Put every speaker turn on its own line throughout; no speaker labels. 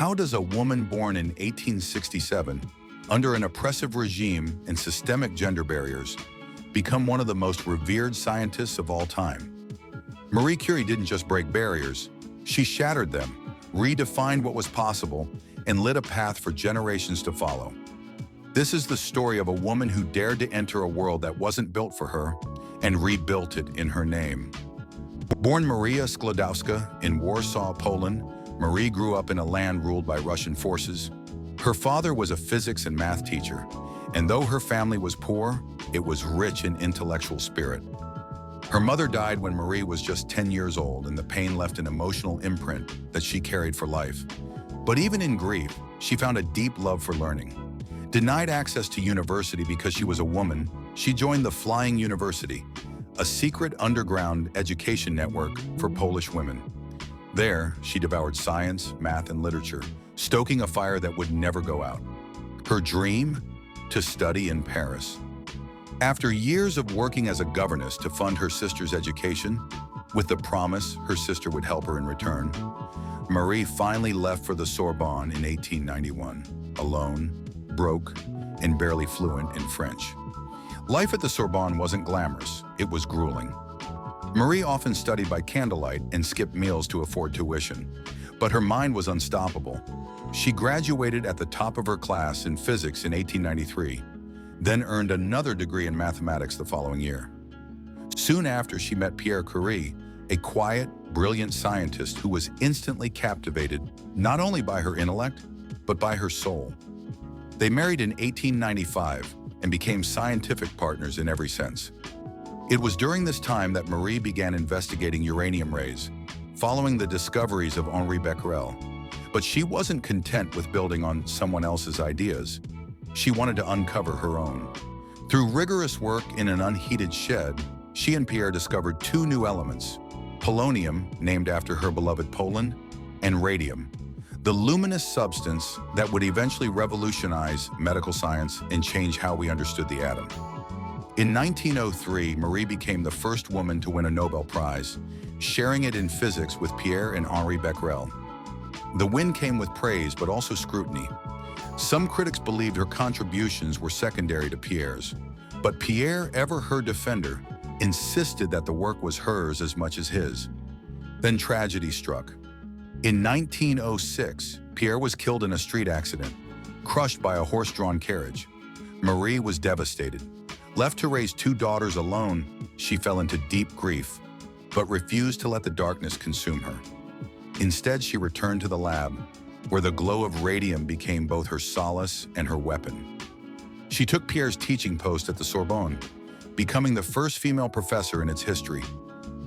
How does a woman born in 1867, under an oppressive regime and systemic gender barriers, become one of the most revered scientists of all time? Marie Curie didn't just break barriers, she shattered them, redefined what was possible, and lit a path for generations to follow. This is the story of a woman who dared to enter a world that wasn't built for her and rebuilt it in her name. Born Maria Sklodowska in Warsaw, Poland, Marie grew up in a land ruled by Russian forces. Her father was a physics and math teacher, and though her family was poor, it was rich in intellectual spirit. Her mother died when Marie was just 10 years old, and the pain left an emotional imprint that she carried for life. But even in grief, she found a deep love for learning. Denied access to university because she was a woman, she joined the Flying University, a secret underground education network for Polish women. There, she devoured science, math, and literature, stoking a fire that would never go out. Her dream? To study in Paris. After years of working as a governess to fund her sister's education, with the promise her sister would help her in return, Marie finally left for the Sorbonne in 1891, alone, broke, and barely fluent in French. Life at the Sorbonne wasn't glamorous, it was grueling. Marie often studied by candlelight and skipped meals to afford tuition, but her mind was unstoppable. She graduated at the top of her class in physics in 1893, then earned another degree in mathematics the following year. Soon after, she met Marie Curie, a quiet, brilliant scientist who was instantly captivated not only by her intellect, but by her soul. They married in 1895 and became scientific partners in every sense. It was during this time that Marie began investigating uranium rays, following the discoveries of Henri Becquerel. But she wasn't content with building on someone else's ideas. She wanted to uncover her own. Through rigorous work in an unheated shed, she and Pierre discovered two new elements: polonium, named after her beloved Poland, and radium, the luminous substance that would eventually revolutionize medical science and change how we understood the atom. In 1903, Marie became the first woman to win a Nobel Prize, sharing it in physics with Pierre and Henri Becquerel. The win came with praise, but also scrutiny. Some critics believed her contributions were secondary to Pierre's, but Pierre, ever her defender, insisted that the work was hers as much as his. Then tragedy struck. In 1906, Pierre was killed in a street accident, crushed by a horse-drawn carriage. Marie was devastated. Left to raise two daughters alone, she fell into deep grief, but refused to let the darkness consume her. Instead, she returned to the lab, where the glow of radium became both her solace and her weapon. She took Pierre's teaching post at the Sorbonne, becoming the first female professor in its history.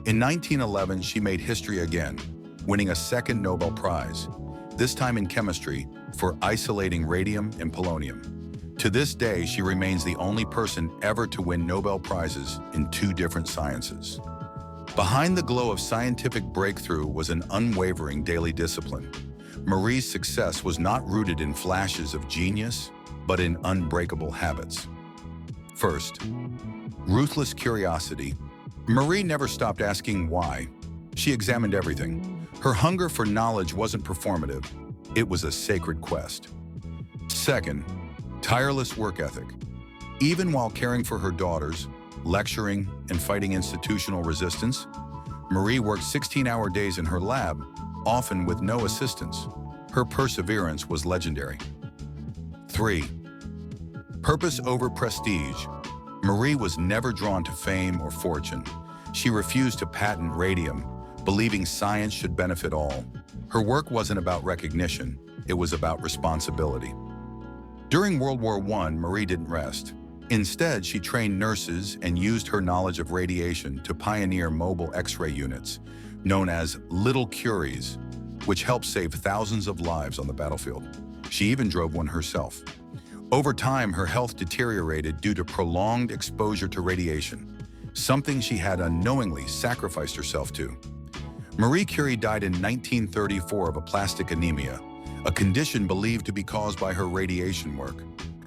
In 1911, she made history again, winning a second Nobel Prize, this time in chemistry, for isolating radium and polonium. To this day, she remains the only person ever to win Nobel Prizes in two different sciences. Behind the glow of scientific breakthrough was an unwavering daily discipline. Marie's success was not rooted in flashes of genius, but in unbreakable habits. First, ruthless curiosity. Marie never stopped asking why. She examined everything. Her hunger for knowledge wasn't performative. It was a sacred quest. Second, tireless work ethic. Even while caring for her daughters, lecturing, and fighting institutional resistance, Marie worked 16-hour days in her lab, often with no assistance. Her perseverance was legendary. 3. Purpose over prestige. Marie was never drawn to fame or fortune. She refused to patent radium, believing science should benefit all. Her work wasn't about recognition, it was about responsibility. During World War I, Marie didn't rest. Instead, she trained nurses and used her knowledge of radiation to pioneer mobile X-ray units, known as Little Curies, which helped save thousands of lives on the battlefield. She even drove one herself. Over time, her health deteriorated due to prolonged exposure to radiation, something she had unknowingly sacrificed herself to. Marie Curie died in 1934 of aplastic anemia, a condition believed to be caused by her radiation work.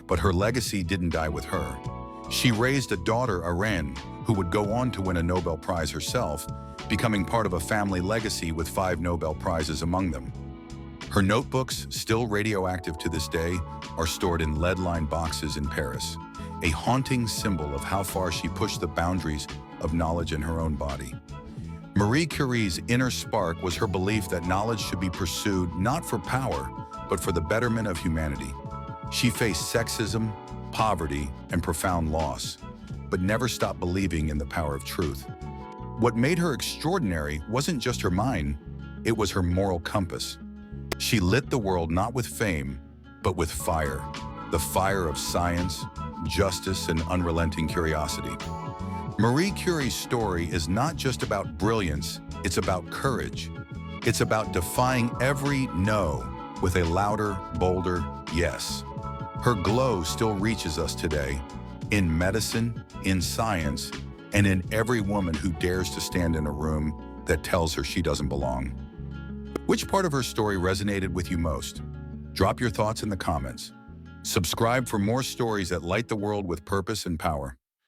But her legacy didn't die with her. She raised a daughter, Irene, who would go on to win a Nobel Prize herself, becoming part of a family legacy with 5 Nobel Prizes among them. Her notebooks, still radioactive to this day, are stored in lead-lined boxes in Paris, a haunting symbol of how far she pushed the boundaries of knowledge in her own body. Marie Curie's inner spark was her belief that knowledge should be pursued not for power, but for the betterment of humanity. She faced sexism, poverty, and profound loss, but never stopped believing in the power of truth. What made her extraordinary wasn't just her mind, it was her moral compass. She lit the world not with fame, but with fire, the fire of science, justice, and unrelenting curiosity. Marie Curie's story is not just about brilliance, it's about courage. It's about defying every no with a louder, bolder yes. Her glow still reaches us today, in medicine, in science, and in every woman who dares to stand in a room that tells her she doesn't belong. Which part of her story resonated with you most? Drop your thoughts in the comments. Subscribe for more stories that light the world with purpose and power.